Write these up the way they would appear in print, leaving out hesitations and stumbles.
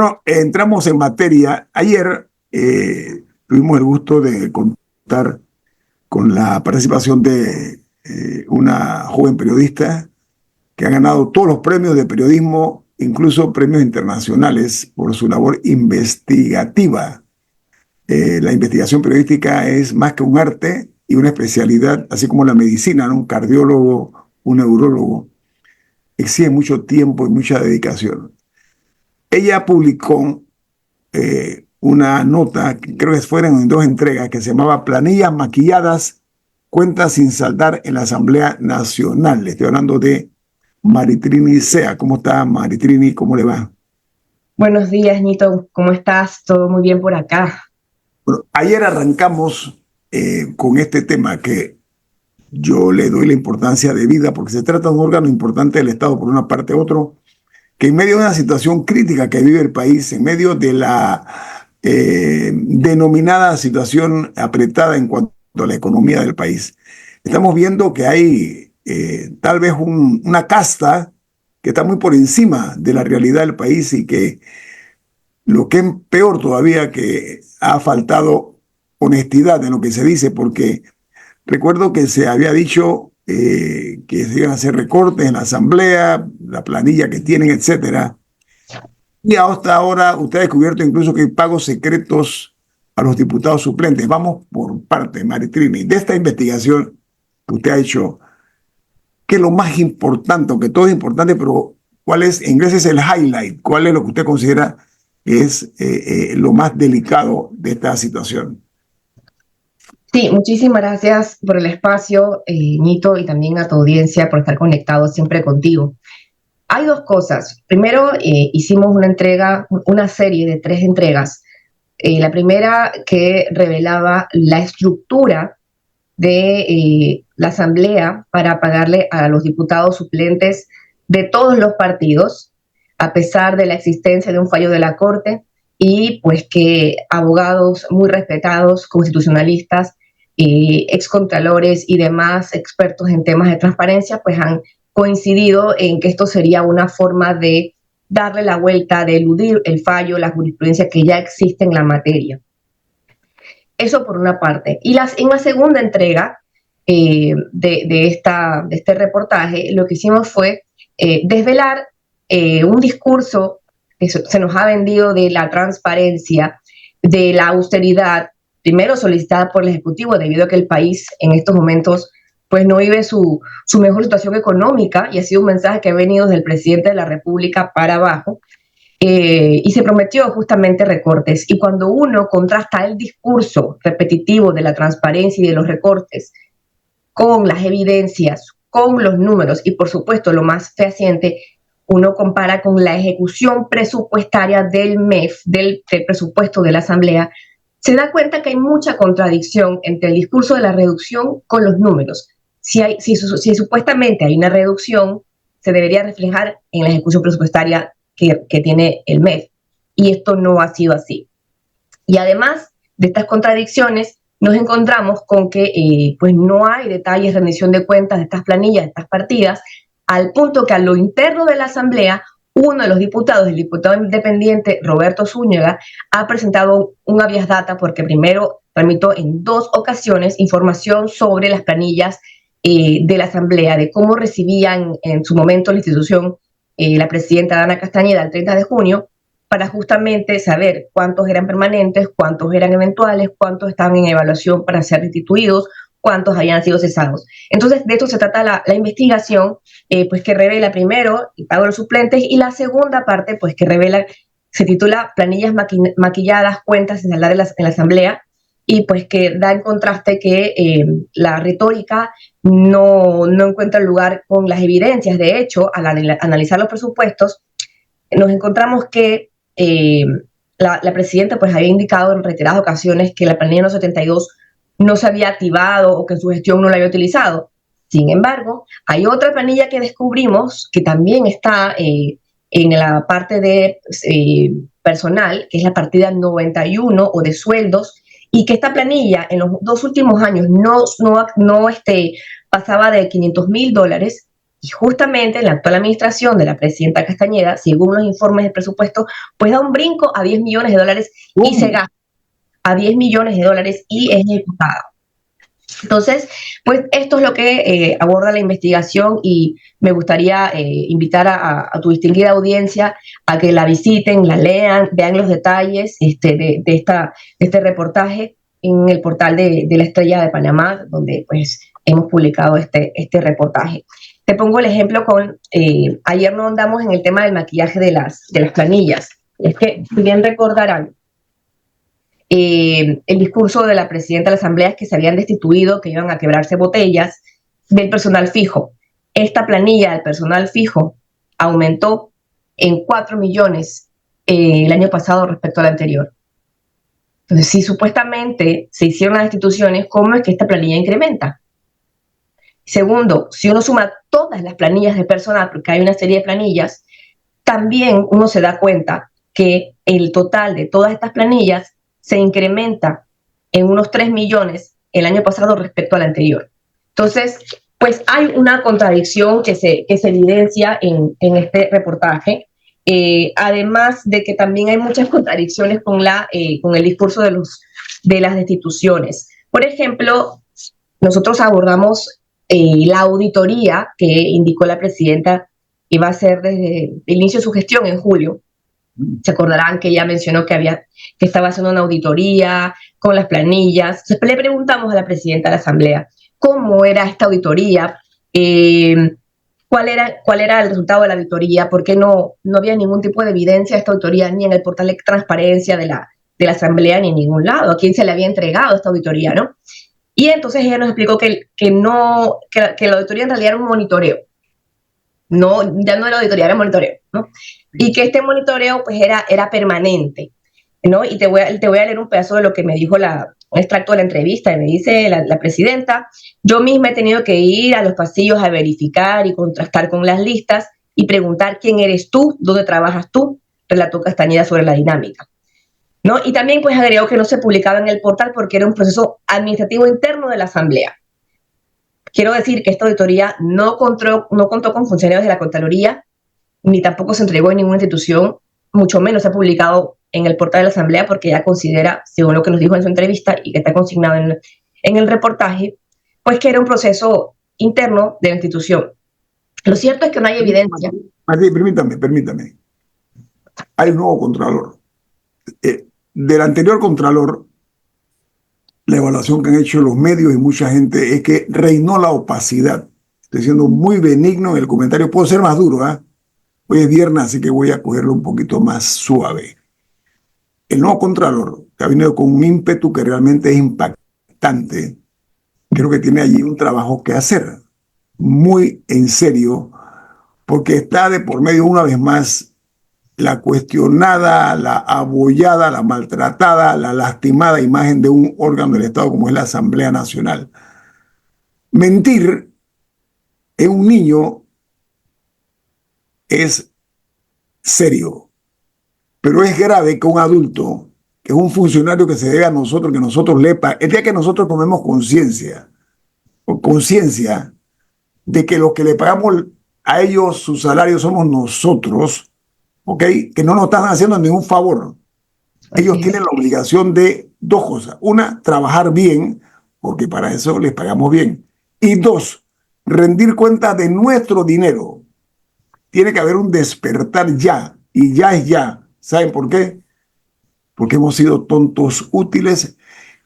Bueno, entramos en materia. Ayer tuvimos el gusto de contar con la participación de una joven periodista que ha ganado todos los premios de periodismo, incluso premios internacionales, por su labor investigativa. La investigación periodística es más que un arte y una especialidad, así como la medicina, ¿no? Un cardiólogo, un neurólogo, exige mucho tiempo y mucha dedicación. Ella publicó una nota, que creo que fueron en 2 entregas, que se llamaba Planillas maquilladas, cuentas sin saldar en la Asamblea Nacional. Estoy hablando de Maritrini Sea. ¿Cómo está, Maritrini? ¿Cómo le va? Buenos días, Nito. ¿Cómo estás? Todo muy bien por acá. Bueno, ayer arrancamos con este tema que yo le doy la importancia de vida porque se trata de un órgano importante del Estado, por una parte. Otro, que en medio de una situación crítica que vive el país, en medio de la denominada situación apretada en cuanto a la economía del país, estamos viendo que hay tal vez una casta que está muy por encima de la realidad del país y que lo que es peor todavía, que ha faltado honestidad en lo que se dice, porque recuerdo que se había dicho que se iban a hacer recortes en la asamblea, la planilla que tienen, etcétera. Y hasta ahora usted ha descubierto incluso que hay pagos secretos a los diputados suplentes. Vamos por parte, Maritrini, de esta investigación que usted ha hecho, ¿qué es lo más importante? Aunque todo es importante, pero ¿cuál es, en inglés es el highlight? ¿Cuál es lo que usted considera que es lo más delicado de esta situación? Sí, muchísimas gracias por el espacio, Nito, y también a tu audiencia por estar conectado siempre contigo. Hay dos cosas. Primero, hicimos una serie de 3 entregas. La primera que revelaba la estructura de la Asamblea para pagarle a los diputados suplentes de todos los partidos, a pesar de la existencia de un fallo de la Corte y pues que abogados muy respetados, constitucionalistas, excontralores y demás expertos en temas de transparencia pues han coincidido en que esto sería una forma de darle la vuelta, de eludir el fallo, la jurisprudencia que ya existe en la materia. Eso por una parte. En la segunda entrega de este reportaje, lo que hicimos fue desvelar un discurso que se nos ha vendido de la transparencia, de la austeridad, primero solicitada por el Ejecutivo, debido a que el país en estos momentos pues no vive su mejor situación económica, y ha sido un mensaje que ha venido desde el presidente de la República para abajo. Y se prometió justamente recortes. Y cuando uno contrasta el discurso repetitivo de la transparencia y de los recortes con las evidencias, con los números y por supuesto lo más fehaciente, uno compara con la ejecución presupuestaria del MEF, del presupuesto de la Asamblea, se da cuenta que hay mucha contradicción entre el discurso de la reducción con los números. Si supuestamente hay una reducción, se debería reflejar en la ejecución presupuestaria que tiene el MEF. Y esto no ha sido así. Y además de estas contradicciones, nos encontramos con que pues no hay detalles de rendición de cuentas de estas planillas, de estas partidas, al punto que a lo interno de la Asamblea, uno de los diputados, el diputado independiente Roberto Zúñiga, ha presentado un habeas data porque primero tramitó en 2 ocasiones información sobre las planillas de la Asamblea, de cómo recibían en su momento la institución la presidenta Dana Castañeda el 30 de junio, para justamente saber cuántos eran permanentes, cuántos eran eventuales, cuántos estaban en evaluación para ser destituidos, cuántos habían sido cesados. Entonces, de esto se trata la investigación, pues que revela primero el pago de los suplentes, y la segunda parte, pues que revela, se titula Planillas maquilladas, cuentas sin saldar en la Asamblea, y pues que da en contraste que la retórica no encuentra lugar con las evidencias. De hecho, al analizar los presupuestos, nos encontramos que la presidenta pues había indicado en reiteradas ocasiones que la planilla 72 no se había activado o que en su gestión no la había utilizado. Sin embargo, hay otra planilla que descubrimos que también está en la parte de personal, que es la partida 91 o de sueldos, y que esta planilla en los 2 últimos años no pasaba de $500,000, Y justamente en la actual administración de la presidenta Castañeda, según los informes del presupuesto, pues da un brinco a 10 millones de dólares y se gasta a 10 millones de dólares y es ejecutada. Entonces, pues esto es lo que aborda la investigación y me gustaría invitar a tu distinguida audiencia a que la visiten, la lean, vean los detalles de este reportaje en el portal de la Estrella de Panamá, donde pues hemos publicado este reportaje. Te pongo el ejemplo con, ayer no andamos en el tema del maquillaje de las planillas. Es que, si bien recordarán, el discurso de la presidenta de la Asamblea es que se habían destituido, que iban a quebrarse botellas del personal fijo. Esta planilla del personal fijo aumentó en 4 millones el año pasado respecto al anterior. Entonces, si supuestamente se hicieron las destituciones, ¿cómo es que esta planilla incrementa? Segundo, si uno suma todas las planillas de personal, porque hay una serie de planillas, también uno se da cuenta que el total de todas estas planillas se incrementa en unos 3 millones el año pasado respecto al anterior. Entonces, pues hay una contradicción que se evidencia en este reportaje, además de que también hay muchas contradicciones con el discurso de las destituciones. Por ejemplo, nosotros abordamos la auditoría que indicó la presidenta iba a hacer desde el inicio de su gestión en julio. Se acordarán que ella mencionó que estaba haciendo una auditoría con las planillas. Entonces, le preguntamos a la presidenta de la Asamblea cómo era esta auditoría, cuál era el resultado de la auditoría, por qué no había ningún tipo de evidencia de esta auditoría ni en el portal de transparencia de la Asamblea ni en ningún lado, a quién se le había entregado esta auditoría, ¿no? Y entonces ella nos explicó que la auditoría en realidad era un monitoreo. No, ya no era auditoría, era monitoreo, ¿no? Y que este monitoreo pues era permanente, ¿no? Y te voy a leer un pedazo de lo que me dijo un extracto de la entrevista, y me dice la presidenta: yo misma he tenido que ir a los pasillos a verificar y contrastar con las listas y preguntar quién eres tú, dónde trabajas tú, relató Castañeda sobre la dinámica, ¿no? Y también pues agregó que no se publicaba en el portal porque era un proceso administrativo interno de la Asamblea. Quiero decir que esta auditoría no contó con funcionarios de la Contraloría, ni tampoco se entregó en ninguna institución, mucho menos se ha publicado en el portal de la Asamblea porque ella considera, según lo que nos dijo en su entrevista y que está consignado en el reportaje, pues que era un proceso interno de la institución. Lo cierto es que no hay evidencia. Permítame. Hay un nuevo contralor. Del anterior contralor, la evaluación que han hecho los medios y mucha gente es que reinó la opacidad. Estoy siendo muy benigno en el comentario. Puedo ser más duro, ¿eh? Hoy es viernes, así que voy a cogerlo un poquito más suave. El nuevo contralor, que ha venido con un ímpetu que realmente es impactante, creo que tiene allí un trabajo que hacer, muy en serio, porque está de por medio una vez más la cuestionada, la abollada, la maltratada, la lastimada imagen de un órgano del Estado como es la Asamblea Nacional. Mentir en un niño es serio, pero es grave que un adulto, que es un funcionario que se debe a nosotros, que nosotros le paguemos, el día que nosotros tomemos conciencia de que los que le pagamos a ellos su salario somos nosotros, ¿ok? Que no nos están haciendo ningún favor. Ellos tienen la obligación de dos cosas. Una, trabajar bien, porque para eso les pagamos bien. Y dos, rendir cuenta de nuestro dinero. Tiene que haber un despertar ya, y ya es ya. ¿Saben por qué? Porque hemos sido tontos útiles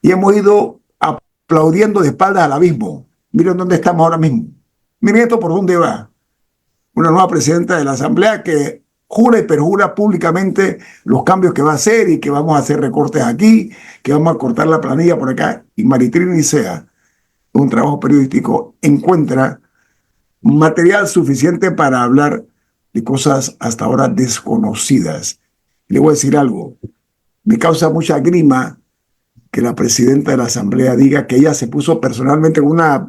y hemos ido aplaudiendo de espaldas al abismo. Miren dónde estamos ahora mismo. Miren esto por dónde va. Una nueva presidenta de la Asamblea que jura y perjura públicamente los cambios que va a hacer y que vamos a hacer recortes aquí, que vamos a cortar la planilla por acá. Y Maritrini Nicea, un trabajo periodístico, encuentra material suficiente para hablar de cosas hasta ahora desconocidas. Le voy a decir algo. Me causa mucha grima que la presidenta de la Asamblea diga que ella se puso personalmente una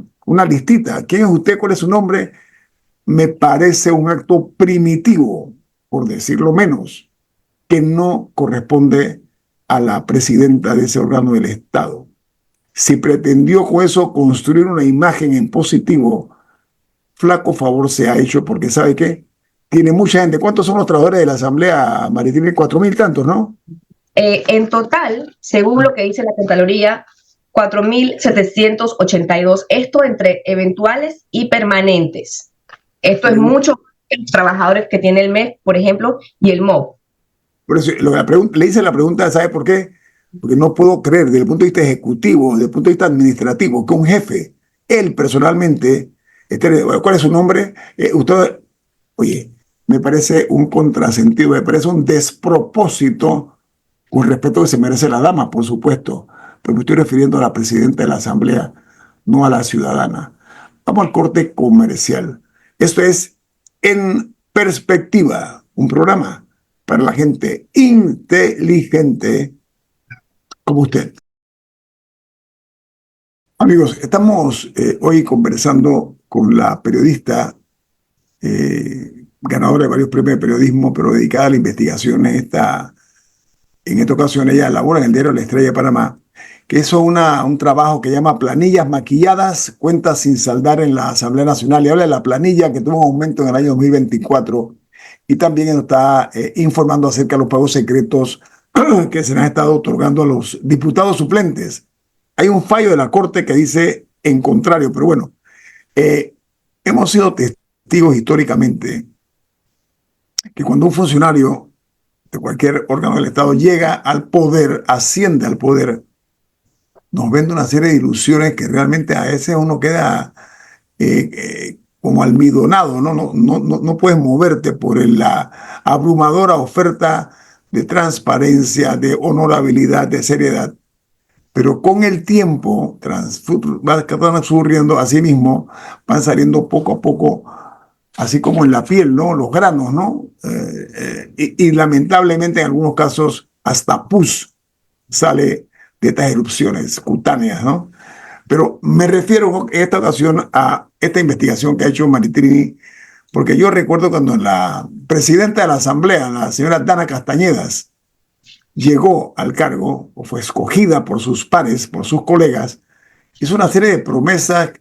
listita. ¿Quién es usted? ¿Cuál es su nombre? Me parece un acto primitivo, por decirlo menos, que no corresponde a la presidenta de ese órgano del Estado. Si pretendió con eso construir una imagen en positivo, flaco favor se ha hecho porque ¿sabe qué? Tiene mucha gente. ¿Cuántos son los trabajadores de la Asamblea Marítima? 4.000 tantos, ¿no? En total, según lo que dice la Contraloría, 4.782, esto entre eventuales y permanentes. Esto es Pero mucho más que los trabajadores que tiene el MEF, por ejemplo, y el MOB. por eso le hice la pregunta, ¿sabe por qué? Porque no puedo creer, desde el punto de vista ejecutivo, desde el punto de vista administrativo, que un jefe, él personalmente, ¿cuál es su nombre? Usted, oye, me parece un contrasentido, me parece un despropósito con respeto que se merece la dama, por supuesto, pero me estoy refiriendo a la presidenta de la Asamblea, no a la ciudadana. Vamos al corte comercial. Esto es En Perspectiva, un programa para la gente inteligente como usted. Amigos, estamos hoy conversando con la periodista ganadora de varios premios de periodismo, pero dedicada a la investigación. En esta ocasión ella labora en el diario La Estrella de Panamá, que hizo un trabajo que llama Planillas Maquilladas, Cuentas sin Saldar en la Asamblea Nacional. Y habla de la planilla que tuvo un aumento en el año 2024 y también nos está informando acerca de los pagos secretos que se le han estado otorgando a los diputados suplentes. Hay un fallo de la Corte que dice en contrario, pero bueno, eh, hemos sido testigos históricamente que cuando un funcionario de cualquier órgano del Estado llega al poder, asciende al poder, nos vende una serie de ilusiones que realmente a veces uno queda como almidonado, ¿no? No puedes moverte por la abrumadora oferta de transparencia, de honorabilidad, de seriedad. Pero con el tiempo va transcurriendo, así mismo van saliendo poco a poco, así como en la piel, ¿no? Los granos, ¿no? Y lamentablemente en algunos casos hasta pus sale de estas erupciones cutáneas, ¿no? Pero me refiero en esta ocasión a esta investigación que ha hecho Maritrini, porque yo recuerdo cuando la presidenta de la Asamblea, la señora Dana Castañedas, llegó al cargo o fue escogida por sus pares, por sus colegas, hizo una serie de promesas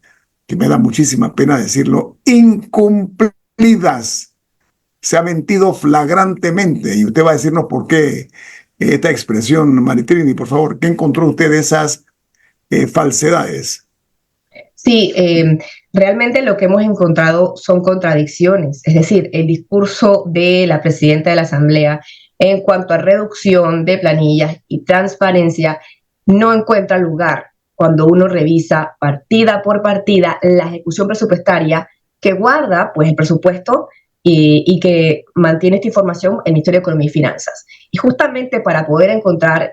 que me da muchísima pena decirlo, incumplidas. Se ha mentido flagrantemente y usted va a decirnos por qué esta expresión, Maritrini, por favor, ¿qué encontró usted de esas falsedades? Sí, realmente lo que hemos encontrado son contradicciones, es decir, el discurso de la presidenta de la Asamblea en cuanto a reducción de planillas y transparencia no encuentra lugar cuando uno revisa partida por partida la ejecución presupuestaria que guarda pues, el presupuesto y que mantiene esta información el Ministerio de Economía y Finanzas. Y justamente para poder encontrar,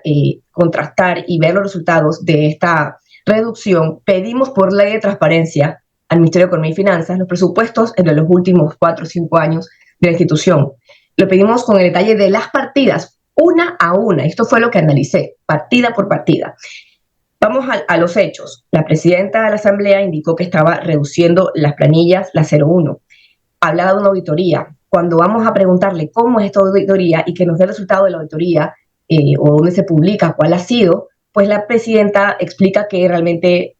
contrastar y ver los resultados de esta reducción, pedimos por ley de transparencia al Ministerio de Economía y Finanzas los presupuestos de los últimos 4 o 5 años de la institución. Lo pedimos con el detalle de las partidas, una a una. Esto fue lo que analicé, partida por partida. Vamos a los hechos. La presidenta de la Asamblea indicó que estaba reduciendo las planillas, la 01. Hablaba de una auditoría. Cuando vamos a preguntarle cómo es esta auditoría y que nos dé el resultado de la auditoría o dónde se publica, cuál ha sido, pues la presidenta explica que realmente,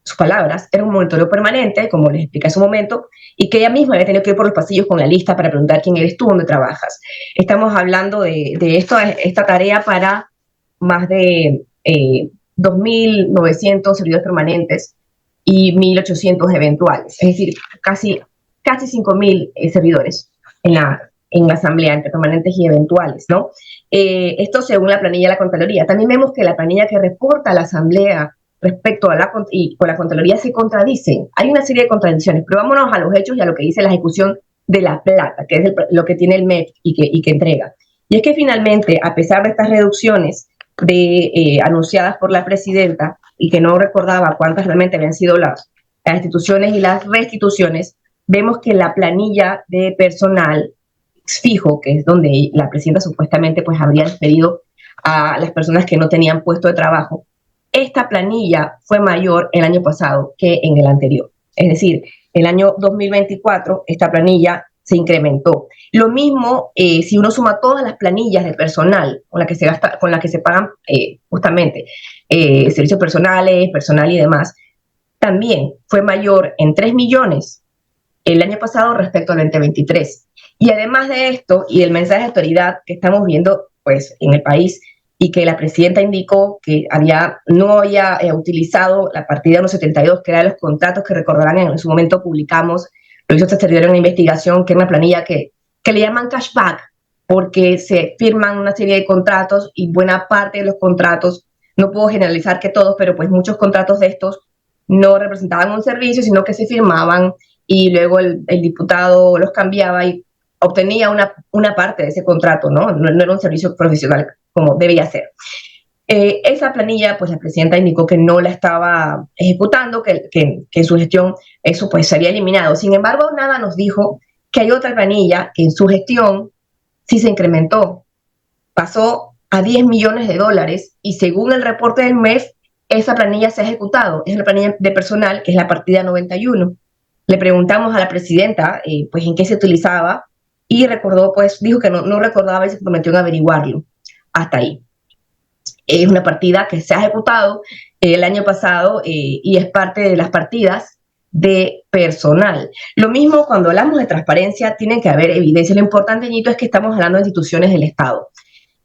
sus palabras, era un monitoreo permanente, como les expliqué hace un momento, y que ella misma había tenido que ir por los pasillos con la lista para preguntar quién eres tú, dónde trabajas. Estamos hablando de esta tarea para más de 2.900 servidores permanentes y 1.800 eventuales, es decir, casi 5.000 servidores en la asamblea, entre permanentes y eventuales, ¿no? Esto según la planilla de la Contraloría. También vemos que la planilla que reporta la asamblea respecto a y con la Contraloría se contradicen. Hay una serie de contradicciones, pero vámonos a los hechos y a lo que dice la ejecución de la plata, que es lo que tiene el MEF y que entrega. Y es que finalmente, a pesar de estas reducciones anunciadas por la presidenta y que no recordaba cuántas realmente habían sido las instituciones y las restituciones, vemos que la planilla de personal fijo, que es donde la presidenta supuestamente pues habría despedido a las personas que no tenían puesto de trabajo, esta planilla fue mayor el año pasado que en el anterior. Es decir, el año 2024 esta planilla se incrementó. Lo mismo si uno suma todas las planillas de personal con las que se gasta, con las que se pagan justamente servicios personales, personal y demás, también fue mayor en 3 millones el año pasado respecto al 2023. Y además de esto, y el mensaje de autoridad que estamos viendo pues, en el país, y que la presidenta indicó que no había utilizado la partida 172, que eran los contratos que recordarán en su momento publicamos, lo hizo exterior en una investigación, que es una planilla que le llaman cashback, porque se firman una serie de contratos y buena parte de los contratos, no puedo generalizar que todos, pero pues muchos contratos de estos no representaban un servicio, sino que se firmaban y luego el diputado los cambiaba y obtenía una parte de ese contrato, No era un servicio profesional como debía ser. Esa planilla, pues la presidenta indicó que no la estaba ejecutando, que en su gestión eso pues se había eliminado. Sin embargo, nada nos dijo que hay otra planilla que en su gestión sí se incrementó. Pasó a $10 millones y según el reporte del MEF, esa planilla se ha ejecutado. Es la planilla de personal, que es la partida 91. Le preguntamos a la presidenta pues en qué se utilizaba y recordó, pues dijo que no recordaba y se prometió en averiguarlo. Hasta ahí. Es una partida que se ha ejecutado el año pasado y es parte de las partidas de personal. Lo mismo cuando hablamos de transparencia, tiene que haber evidencia. Lo importante, Ñito, es que estamos hablando de instituciones del Estado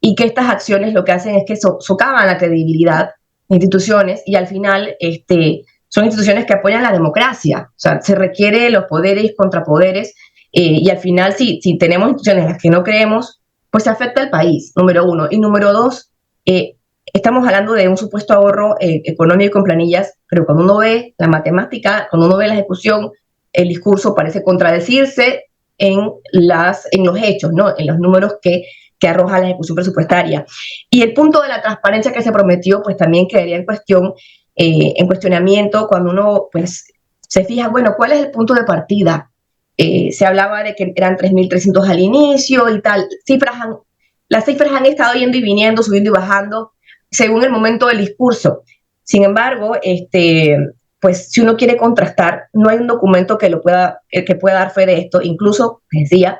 y que estas acciones lo que hacen es que socavan la credibilidad de instituciones y al final son instituciones que apoyan la democracia. O sea, se requiere los poderes y contrapoderes y al final si tenemos instituciones en las que no creemos, pues se afecta al país, número uno. Y número dos, estamos hablando de un supuesto ahorro económico en planillas, pero cuando uno ve la matemática, cuando uno ve la ejecución, el discurso parece contradecirse en los hechos, ¿no? En los números que arroja la ejecución presupuestaria. Y el punto de la transparencia que se prometió, pues también quedaría en cuestionamiento cuando uno, pues, se fija, bueno, ¿cuál es el punto de partida? Se hablaba de que eran 3.300 al inicio y tal. Las cifras han estado yendo y viniendo, subiendo y bajando, según el momento del discurso. Sin embargo, pues si uno quiere contrastar, no hay un documento que pueda dar fe de esto. Incluso, decía,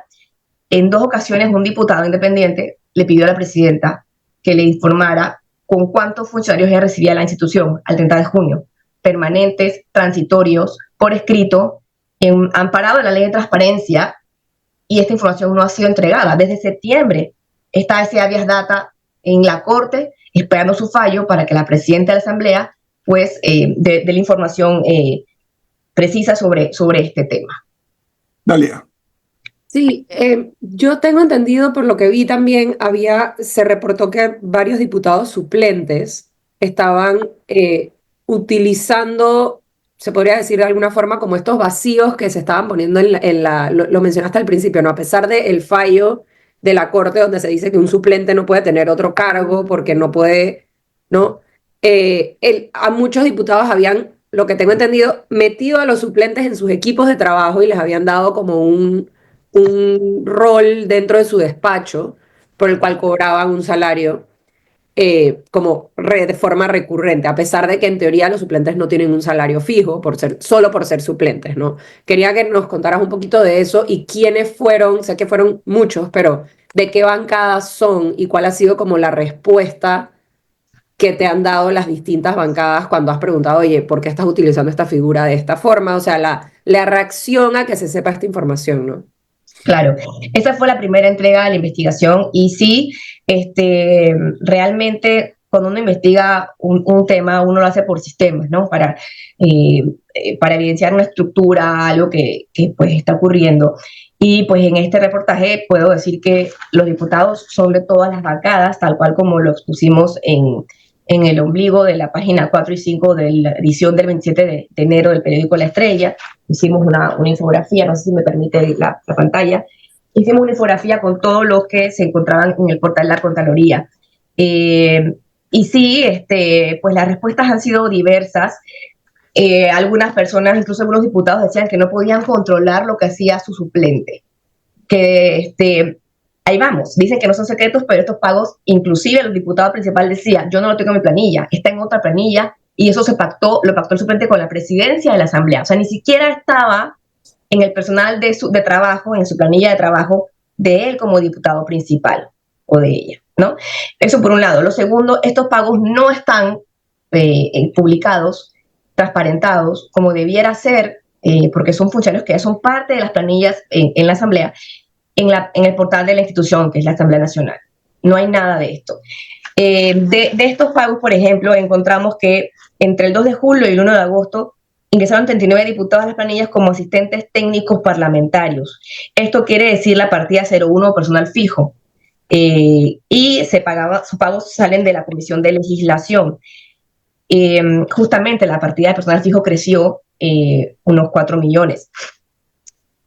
en 2 ocasiones un diputado independiente le pidió a la presidenta que le informara con cuántos funcionarios ella recibía la institución al 30 de junio, permanentes, transitorios, por escrito, amparado en la ley de transparencia, y esta información no ha sido entregada. Desde septiembre está ese habeas data en la Corte, esperando su fallo para que la presidenta de la Asamblea pues dé la información precisa sobre este tema. Dalia. Sí, yo tengo entendido por lo que vi también, se reportó que varios diputados suplentes estaban utilizando, se podría decir de alguna forma, como estos vacíos que se estaban poniendo lo mencionaste al principio, ¿no? A pesar del fallo de la Corte donde se dice que un suplente no puede tener otro cargo porque no puede, ¿no? A muchos diputados habían, lo que tengo entendido, metido a los suplentes en sus equipos de trabajo y les habían dado como un rol dentro de su despacho por el cual cobraban un salario como de forma recurrente, a pesar de que en teoría los suplentes no tienen un salario fijo solo por ser suplentes, ¿no? Quería que nos contaras un poquito de eso y quiénes fueron, sé que fueron muchos, pero de qué bancadas son y cuál ha sido como la respuesta que te han dado las distintas bancadas cuando has preguntado, oye, ¿por qué estás utilizando esta figura de esta forma? O sea, la reacción a que se sepa esta información, ¿no? Claro, esa fue la primera entrega de la investigación y sí, realmente cuando uno investiga un tema, uno lo hace por sistemas, ¿no? Para evidenciar una estructura, algo que pues está ocurriendo. Y pues en este reportaje puedo decir que los diputados son de todas las bancadas, tal cual como lo expusimos en el ombligo de la página 4 y 5 de la edición del 27 de enero del periódico La Estrella. Hicimos una infografía, no sé si me permite la pantalla. Hicimos una infografía con todos los que se encontraban en el portal de la Contraloría. Y sí, pues las respuestas han sido diversas. Algunas personas, incluso algunos diputados, decían que no podían controlar lo que hacía su suplente. Que ahí vamos, dicen que no son secretos, pero estos pagos, inclusive el diputado principal decía, yo no lo tengo en mi planilla, está en otra planilla, y eso lo pactó el suplente con la presidencia de la Asamblea. O sea, ni siquiera estaba en el personal de trabajo, en su planilla de trabajo de él como diputado principal o de ella, ¿no? Eso por un lado. Lo segundo, estos pagos no están publicados, transparentados, como debiera ser porque son funcionarios que ya son parte de las planillas en la Asamblea, en el portal de la institución, que es la Asamblea Nacional. No hay nada de esto. De estos pagos, por ejemplo, encontramos que entre el 2 de julio y el 1 de agosto ingresaron 39 diputados a las planillas como asistentes técnicos parlamentarios. Esto quiere decir la partida 01 personal fijo. Y sus pagos salen de la Comisión de Legislación. Justamente la partida de personal fijo creció unos 4 millones.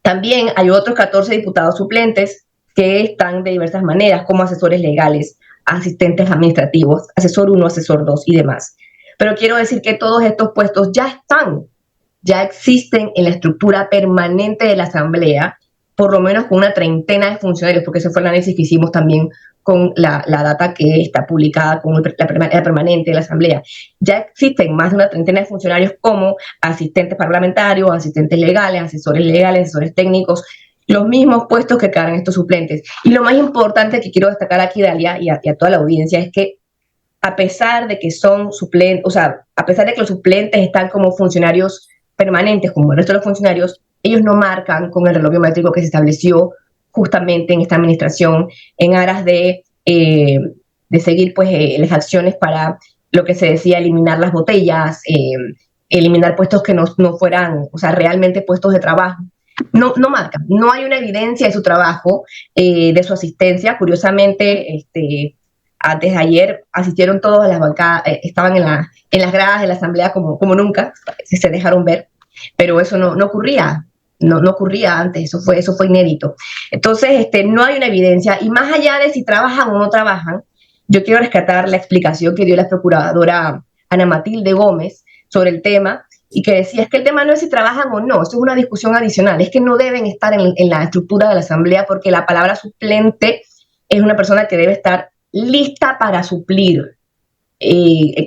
También hay otros 14 diputados suplentes que están de diversas maneras, como asesores legales, asistentes administrativos, asesor 1, asesor 2 y demás. Pero quiero decir que todos estos puestos ya existen en la estructura permanente de la Asamblea, por lo menos con una treintena de funcionarios, porque ese fue el análisis que hicimos también con la data que está publicada con la permanente de la Asamblea. Ya existen más de una treintena de funcionarios como asistentes parlamentarios, asistentes legales, asesores técnicos, los mismos puestos que cargan estos suplentes. Y lo más importante que quiero destacar aquí, Dalia, y a toda la audiencia, es que a pesar de que son suplentes, o sea, a pesar de que los suplentes están como funcionarios permanentes, como el resto de los funcionarios, ellos no marcan con el reloj biométrico que se estableció justamente en esta administración en aras de seguir pues las acciones para lo que se decía eliminar las botellas, eliminar puestos que no fueran, o sea, realmente puestos de trabajo. No marcan, no hay una evidencia de su trabajo, de su asistencia. Curiosamente, antes de ayer asistieron todos a las bancadas, estaban en las gradas de la Asamblea como nunca, se dejaron ver, pero eso no ocurría. No ocurría antes, eso fue inédito. Entonces, no hay una evidencia, y más allá de si trabajan o no trabajan, yo quiero rescatar la explicación que dio la procuradora Ana Matilde Gómez sobre el tema, y que decía, es que el tema no es si trabajan o no, eso es una discusión adicional, es que no deben estar en la estructura de la Asamblea, porque la palabra suplente es una persona que debe estar lista para suplir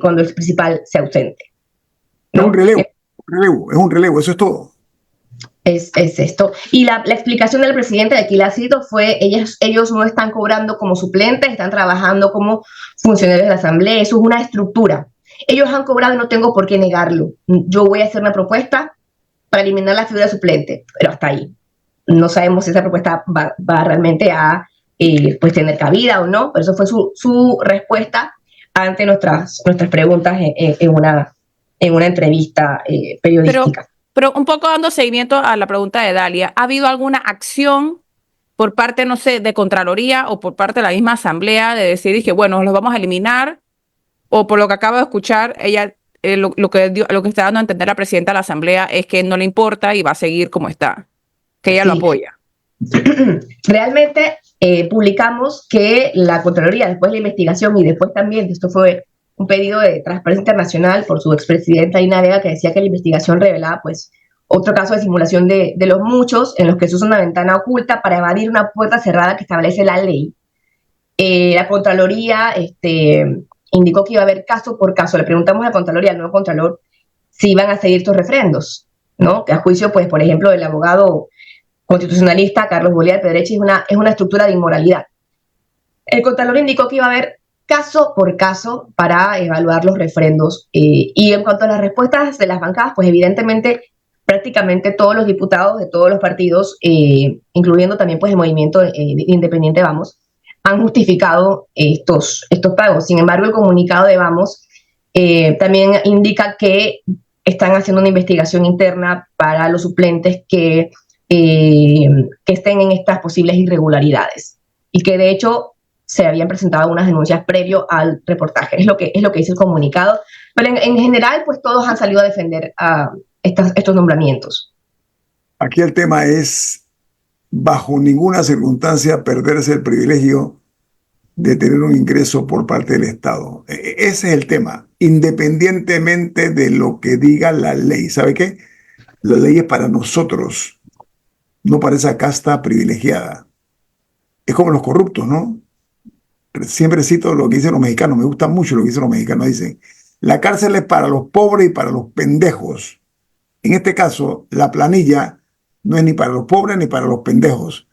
cuando el principal sea ausente, ¿no? Es un relevo, eso es todo. Es esto. Y la explicación del presidente de aquí la cito fue, ellos no están cobrando como suplentes, están trabajando como funcionarios de la Asamblea, eso es una estructura. Ellos han cobrado y no tengo por qué negarlo. Yo voy a hacer una propuesta para eliminar la figura de suplente, pero hasta ahí. No sabemos si esa propuesta va realmente a pues tener cabida o no, pero eso fue su respuesta ante nuestras preguntas en una entrevista periodística. Pero un poco dando seguimiento a la pregunta de Dalia, ¿ha habido alguna acción por parte, no sé, de Contraloría o por parte de la misma Asamblea de decir que, bueno, los vamos a eliminar? O por lo que acabo de escuchar, ella lo que está dando a entender la presidenta de la Asamblea es que no le importa y va a seguir como está, que ella lo apoya. Realmente publicamos que la Contraloría, después de la investigación y después también, esto fue un pedido de Transparencia Internacional por su expresidenta Ina Vega, que decía que la investigación revelaba pues otro caso de simulación de los muchos en los que se usa una ventana oculta para evadir una puerta cerrada que establece la ley. La Contraloría indicó que iba a haber caso por caso. Le preguntamos a la Contraloría, al nuevo Contralor, si iban a seguir estos refrendos, ¿no? Que a juicio, pues, por ejemplo, del abogado constitucionalista Carlos Bolívar Pedrechi es una estructura de inmoralidad. El Contralor indicó que iba a haber caso por caso para evaluar los refrendos. Y en cuanto a las respuestas de las bancadas, pues evidentemente prácticamente todos los diputados de todos los partidos, incluyendo también pues el movimiento independiente Vamos, han justificado estos pagos. Sin embargo, el comunicado de Vamos también indica que están haciendo una investigación interna para los suplentes que estén en estas posibles irregularidades, y que de hecho se habían presentado unas denuncias previo al reportaje. Es lo que dice el comunicado. Pero en general, pues todos han salido a defender estos nombramientos. Aquí el tema es, bajo ninguna circunstancia, perderse el privilegio de tener un ingreso por parte del Estado. Ese es el tema, independientemente de lo que diga la ley. ¿Sabe qué? La ley es para nosotros, no para esa casta privilegiada. Es como los corruptos, ¿no? Siempre cito lo que dicen los mexicanos, me gusta mucho lo que dicen los mexicanos, dicen, la cárcel es para los pobres y para los pendejos. En este caso, la planilla no es ni para los pobres ni para los pendejos,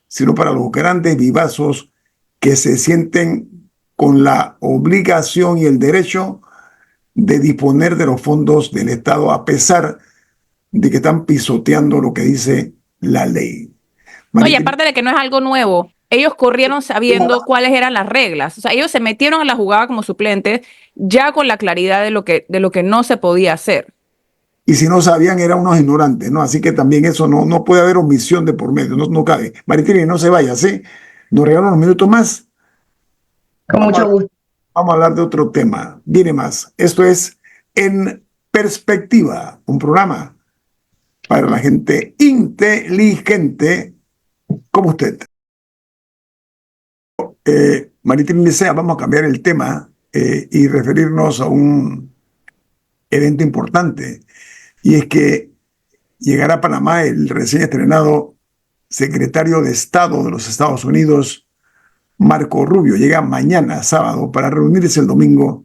sino para los grandes vivazos que se sienten con la obligación y el derecho de disponer de los fondos del Estado, a pesar de que están pisoteando lo que dice la ley. Oye, aparte de que no es algo nuevo, ellos corrieron sabiendo cuáles eran las reglas. O sea, ellos se metieron a la jugada como suplentes ya con la claridad de lo que no se podía hacer. Y si no sabían, eran unos ignorantes, ¿no? Así que también eso no puede haber omisión de por medio, no cabe. Maritini, no se vaya, ¿sí? Nos regalan unos minutos más. Con mucho gusto. Vamos a hablar de otro tema. Viene más. Esto es En Perspectiva, un programa para la gente inteligente como usted. Maritini Licea, vamos a cambiar el tema y referirnos a un evento importante. Y es que llegará a Panamá el recién estrenado secretario de Estado de los Estados Unidos, Marco Rubio. Llega mañana, sábado, para reunirse el domingo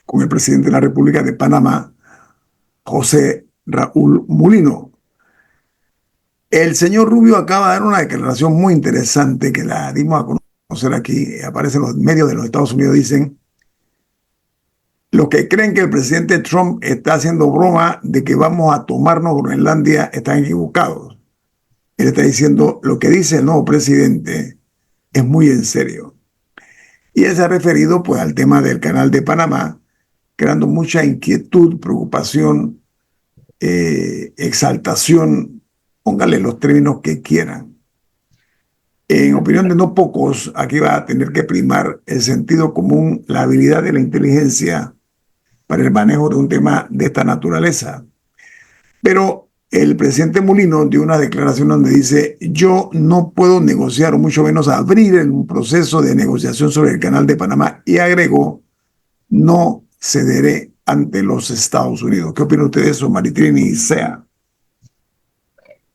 con el presidente de la República de Panamá, José Raúl Mulino. El señor Rubio acaba de dar una declaración muy interesante que la dimos a conocer aquí. Aparece en los medios de los Estados Unidos. Dicen: los que creen que el presidente Trump está haciendo broma de que vamos a tomarnos Groenlandia están equivocados. Él está diciendo: lo que dice el nuevo presidente es muy en serio. Y él se ha referido pues al tema del Canal de Panamá, creando mucha inquietud, preocupación, exaltación, póngale los términos que quieran. En opinión de no pocos, aquí va a tener que primar el sentido común, la habilidad de la inteligencia para el manejo de un tema de esta naturaleza. Pero el presidente Mulino dio una declaración donde dice: yo no puedo negociar, o mucho menos abrir un proceso de negociación sobre el Canal de Panamá, y agregó: no cederé ante los Estados Unidos. ¿Qué opina usted de eso, Maritrini y Sea?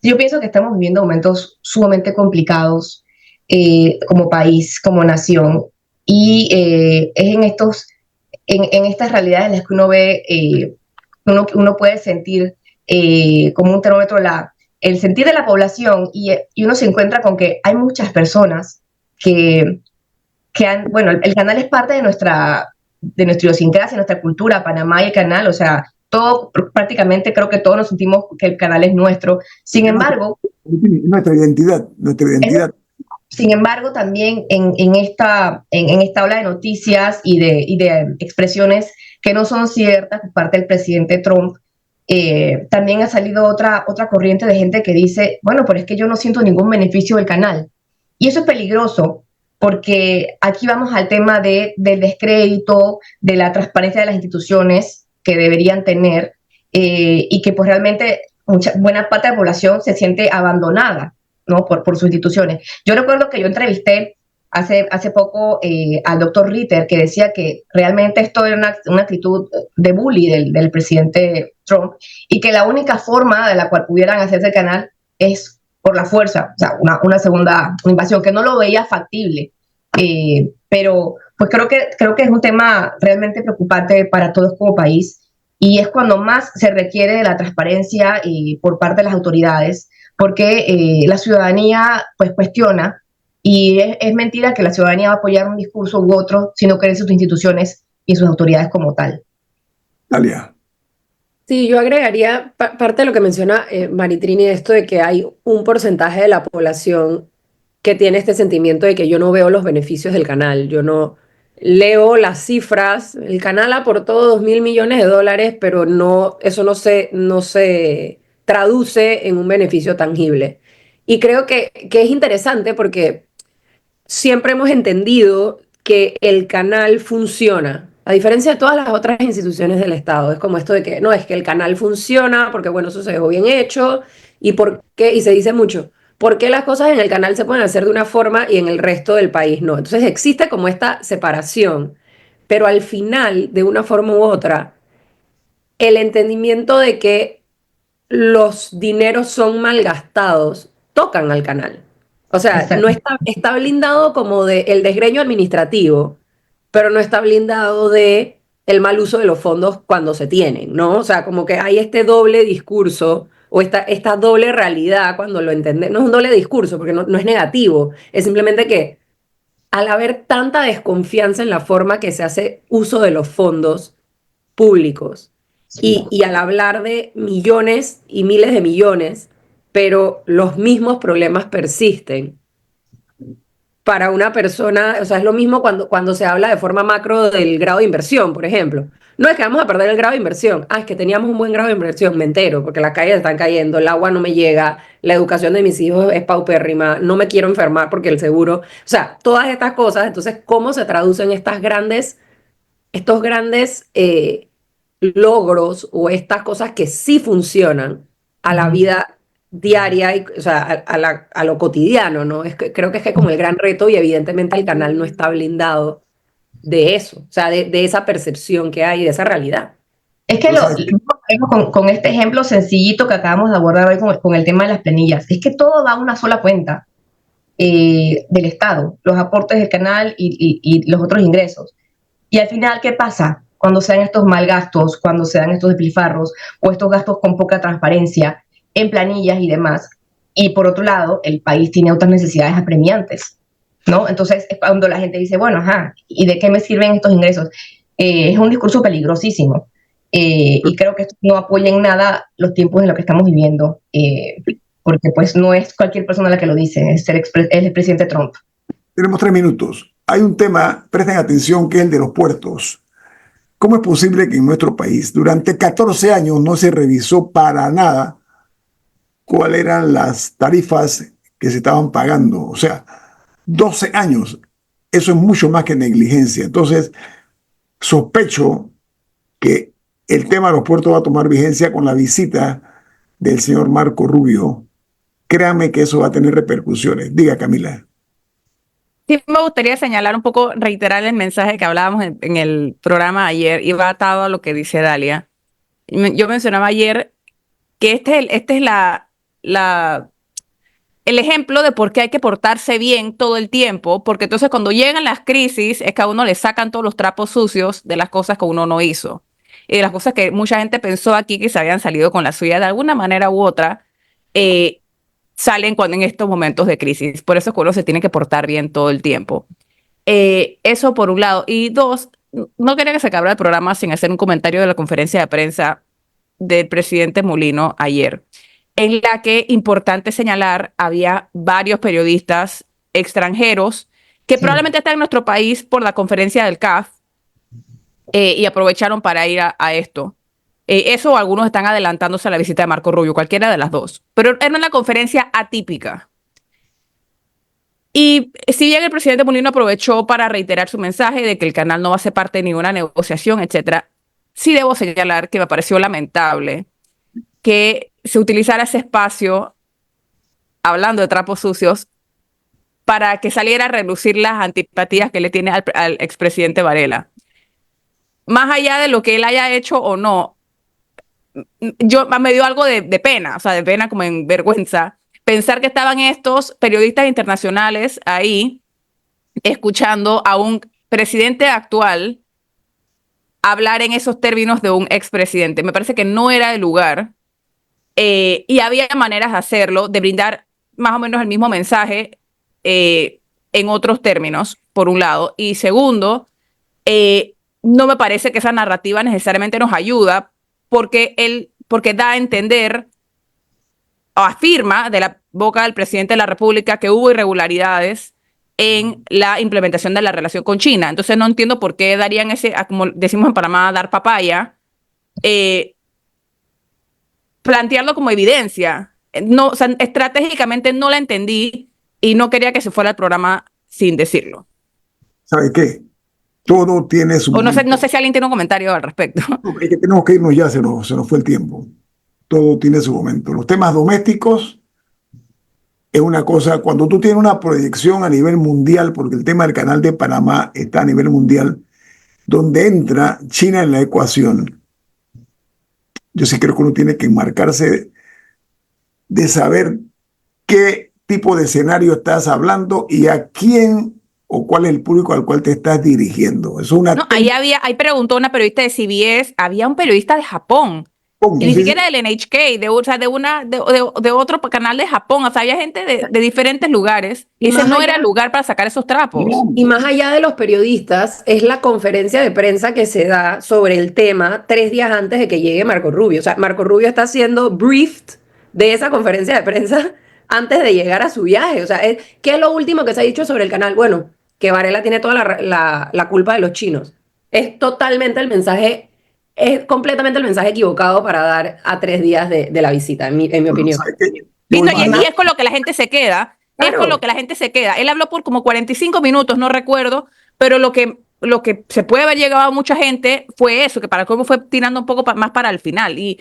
Yo pienso que estamos viviendo momentos sumamente complicados como país, como nación, y es en estas realidades en las que uno ve, uno puede sentir como un termómetro el sentir de la población, y uno se encuentra con que hay muchas personas que han, bueno, el canal es parte de nuestra idiosincrasia, nuestra cultura, Panamá y el canal, o sea, todo, prácticamente creo que todos nos sentimos que el canal es nuestro. Sin embargo, nuestra identidad. Sin embargo, también en esta ola de noticias y de expresiones que no son ciertas por parte del presidente Trump, también ha salido otra corriente de gente que dice: bueno, pero es que yo no siento ningún beneficio del canal. Y eso es peligroso, porque aquí vamos al tema del descrédito, de la transparencia de las instituciones que deberían tener, y que pues realmente buena parte de la población se siente abandonada, ¿no? por sus instituciones. Yo recuerdo que yo entrevisté hace poco al doctor Ritter, que decía que realmente esto era una actitud de bully del presidente Trump, y que la única forma de la cual pudieran hacerse el canal es por la fuerza, o sea, una segunda invasión, que no lo veía factible. Pero pues creo que es un tema realmente preocupante para todos como país, y es cuando más se requiere de la transparencia por parte de las autoridades, porque la ciudadanía pues cuestiona, y es mentira que la ciudadanía va a apoyar un discurso u otro si no cree en sus instituciones y en sus autoridades como tal. Dalia. Sí, yo agregaría parte de lo que menciona Maritrini, esto de que hay un porcentaje de la población que tiene este sentimiento de que yo no veo los beneficios del canal, yo no leo las cifras, el canal aportó 2.000 millones de dólares, pero eso no se traduce en un beneficio tangible. Y creo que es interesante porque siempre hemos entendido que el canal funciona, a diferencia de todas las otras instituciones del Estado. Es como esto de que no, es que el canal funciona porque, bueno, eso se dejó bien hecho, y por qué, y se dice mucho, ¿por qué las cosas en el canal se pueden hacer de una forma y en el resto del país no? Entonces existe como esta separación, pero al final, de una forma u otra, el entendimiento de que los dineros son malgastados tocan al canal. O sea, no Exacto. está blindado como de el desgreño administrativo, pero no está blindado de el mal uso de los fondos cuando se tienen, ¿no? O sea, como que hay este doble discurso o esta doble realidad cuando lo entendemos. No es un doble discurso porque no es negativo, es simplemente que al haber tanta desconfianza en la forma que se hace uso de los fondos públicos y al hablar de millones y miles de millones, pero los mismos problemas persisten para una persona, o sea, es lo mismo cuando se habla de forma macro del grado de inversión, por ejemplo. No es que vamos a perder el grado de inversión, es que teníamos un buen grado de inversión, me entero, porque las calles están cayendo, el agua no me llega, la educación de mis hijos es paupérrima, no me quiero enfermar porque el seguro, o sea, todas estas cosas, entonces, ¿cómo se traducen estos grandes logros o estas cosas que sí funcionan a la vida diaria, o sea, a lo cotidiano, ¿no? Creo que es como el gran reto y evidentemente el canal no está blindado de eso, o sea, de esa percepción que hay, de esa realidad. Es que con este ejemplo sencillito que acabamos de abordar hoy con el tema de las planillas, es que todo va a una sola cuenta del Estado, los aportes del canal y los otros ingresos. Y al final, ¿qué pasa? Cuando se dan estos malgastos, cuando se dan estos despilfarros o estos gastos con poca transparencia en planillas y demás. Y por otro lado, el país tiene otras necesidades apremiantes, ¿no? Entonces, es cuando la gente dice, bueno, ajá, ¿y de qué me sirven estos ingresos? Es un discurso peligrosísimo. Y creo que esto no apoya en nada los tiempos en los que estamos viviendo, porque pues no es cualquier persona la que lo dice, es el presidente Trump. Tenemos 3 minutos. Hay un tema, presten atención, que es el de los puertos. ¿Cómo es posible que en nuestro país durante 14 años no se revisó para nada cuáles eran las tarifas que se estaban pagando? O sea, 12 años. Eso es mucho más que negligencia. Entonces, sospecho que el tema de los puertos va a tomar vigencia con la visita del señor Marco Rubio. Créame que eso va a tener repercusiones. Diga, Camila. Sí, me gustaría señalar un poco, reiterar el mensaje que hablábamos en el programa de ayer y va atado a lo que dice Dalia. Yo mencionaba ayer que este es el ejemplo de por qué hay que portarse bien todo el tiempo, porque entonces cuando llegan las crisis es que a uno le sacan todos los trapos sucios de las cosas que uno no hizo. Y de las cosas que mucha gente pensó aquí que se habían salido con la suya de alguna manera u otra, salen en estos momentos de crisis. Por eso es que uno se tiene que portar bien todo el tiempo. Eso por un lado. Y dos, no quería que se acabara el programa sin hacer un comentario de la conferencia de prensa del presidente Mulino ayer, en la que, importante señalar, había varios periodistas extranjeros que probablemente están en nuestro país por la conferencia del CAF y aprovecharon para ir a esto. Eso algunos están adelantándose a la visita de Marco Rubio, cualquiera de las dos. Pero era una conferencia atípica. Y si bien el presidente Mulino aprovechó para reiterar su mensaje de que el canal no va a ser parte de ninguna negociación, etcétera, sí debo señalar que me pareció lamentable que se utilizara ese espacio, hablando de trapos sucios, para que saliera a relucir las antipatías que le tiene al expresidente Varela. Más allá de lo que él haya hecho o no, me dio algo de pena, o sea, de pena como en vergüenza, pensar que estaban estos periodistas internacionales ahí escuchando a un presidente actual hablar en esos términos de un expresidente. Me parece que no era el lugar y había maneras de hacerlo, de brindar más o menos el mismo mensaje en otros términos, por un lado. Y segundo, no me parece que esa narrativa necesariamente nos ayuda porque da a entender o afirma de la boca del presidente de la República que hubo irregularidades en la implementación de la relación con China. Entonces no entiendo por qué darían como decimos en Panamá, dar papaya, plantearlo como evidencia. No, o sea, estratégicamente no la entendí y no quería que se fuera el programa sin decirlo. ¿Sabe qué? Todo tiene su momento. No sé si alguien tiene un comentario al respecto. No, es que tenemos que irnos ya, se nos fue el tiempo. Todo tiene su momento. Los temas domésticos es una cosa, cuando tú tienes una proyección a nivel mundial, porque el tema del canal de Panamá está a nivel mundial, donde entra China en la ecuación, yo sí creo que uno tiene que enmarcarse de saber qué tipo de escenario estás hablando y a quién o cuál es el público al cual te estás dirigiendo. Ahí preguntó una periodista de CBS, había un periodista de Japón ¿Cómo? Y ni Sí, siquiera del NHK, o sea, de otro canal de Japón. O sea, había gente de diferentes lugares. Y ese más no allá- era el lugar para sacar esos trapos. Y más allá de los periodistas, es la conferencia de prensa que se da sobre el tema 3 días antes de que llegue Marco Rubio. O sea, Marco Rubio está siendo briefed de esa conferencia de prensa antes de llegar a su viaje. O sea, ¿qué es lo último que se ha dicho sobre el canal? Bueno, que Varela tiene toda la culpa de los chinos. Es totalmente el mensaje, es completamente el mensaje equivocado para dar a 3 días de la visita, en mi Bueno, opinión. ¿sabe qué? Y, Yo no, imagino- y es con lo que la gente se queda. Es con lo Claro. que la gente se queda. Él habló por como 45 minutos, no recuerdo, pero lo que se puede haber llegado a mucha gente fue eso, que para cómo fue tirando un poco más para el final. Y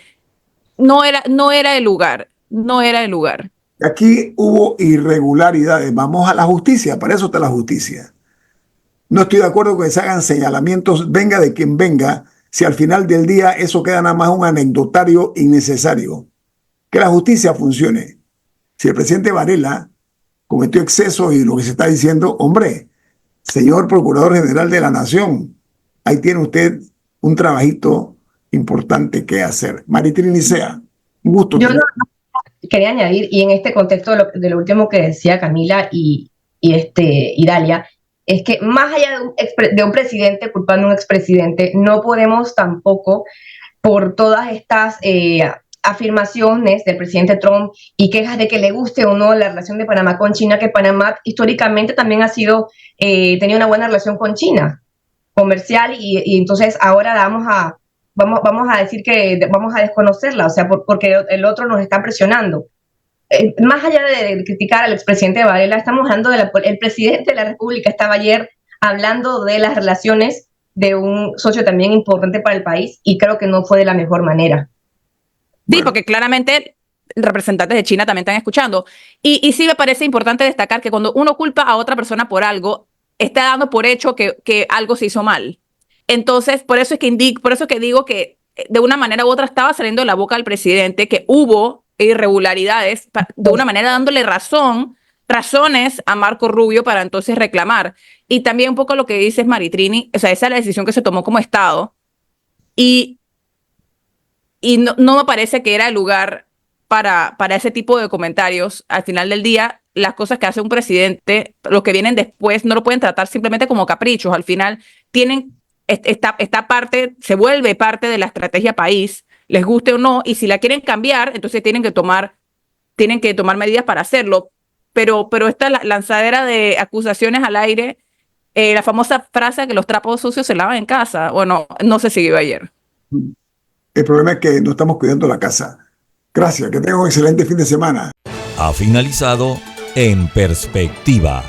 no era el lugar. No era el lugar. Aquí hubo irregularidades. Vamos a la justicia, para eso está la justicia. No estoy de acuerdo con que se hagan señalamientos, venga de quien venga, si al final del día eso queda nada más un anecdotario innecesario. Que la justicia funcione. Si el presidente Varela cometió excesos y lo que se está diciendo, hombre, señor Procurador General de la Nación, ahí tiene usted un trabajito importante que hacer. Maritrini Nicea, un gusto. Yo no quería añadir, y en este contexto de lo último que decía Camila y Dalia, es que más allá de un presidente culpando a un expresidente, no podemos tampoco, por todas estas afirmaciones del presidente Trump y quejas de que le guste o no la relación de Panamá con China, que Panamá históricamente también tenía una buena relación con China, comercial, y entonces ahora vamos a decir que vamos a desconocerla, o sea, porque el otro nos está presionando. Más allá de criticar al expresidente Varela, estamos hablando el presidente de la República estaba ayer hablando de las relaciones de un socio también importante para el país, y creo que no fue de la mejor manera. Sí, porque claramente representantes de China también están escuchando. Y sí me parece importante destacar que cuando uno culpa a otra persona por algo, está dando por hecho que algo se hizo mal. Entonces, por eso es que digo que de una manera u otra estaba saliendo de la boca del presidente que hubo irregularidades, de una manera dándole razones a Marco Rubio para entonces reclamar. Y también un poco lo que dices, Maritrini, o sea, esa es la decisión que se tomó como Estado. Y no me parece que era el lugar para ese tipo de comentarios. Al final del día, las cosas que hace un presidente, los que vienen después, no lo pueden tratar simplemente como caprichos. Al final esta parte, se vuelve parte de la estrategia país, les guste o no, y si la quieren cambiar, entonces tienen que tomar medidas para hacerlo. Pero esta lanzadera de acusaciones al aire, la famosa frase que los trapos sucios se lavan en casa, bueno, no se siguió ayer. El problema es que no estamos cuidando la casa. Gracias, que tengan un excelente fin de semana. Ha finalizado En Perspectiva,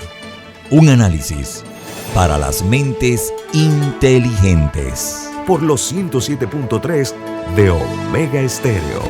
un análisis para las mentes inteligentes. Por los 107.3 de Omega Estéreo.